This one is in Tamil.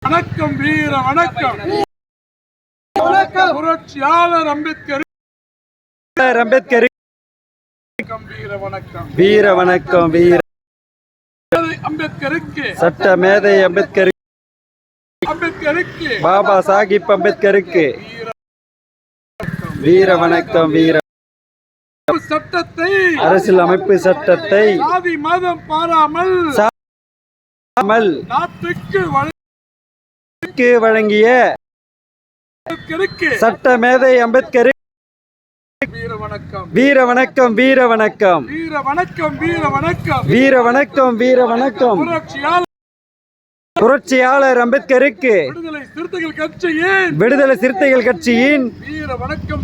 வணக்கம் வீர வணக்கம். புரட்சியாளர் அம்பேத்கர் வீர வணக்கம். வீர வணக்கம். வீர அம்பேத்கருக்கு சட்ட மேதை அம்பேத்கருக்கு பாபா சாஹிப் அம்பேத்கருக்கு வீர வணக்கம். வீர சட்டத்தை அரசியல் அமைப்பு சட்டத்தை சாதி மதம் பாராமல் நாட்டுக்கு வழங்கிய சட்ட மேதை அம்பேத்கர் வீர வணக்கம். வீர வணக்கம். வீர வணக்கம். வீர வணக்கம். வீர வணக்கம். வீர வணக்கம். வீர வணக்கம். புரட்சியாளர் அம்பேத்கருக்கு விடுதலை சிறுத்தைகள் கட்சியின் வீர வணக்கம்.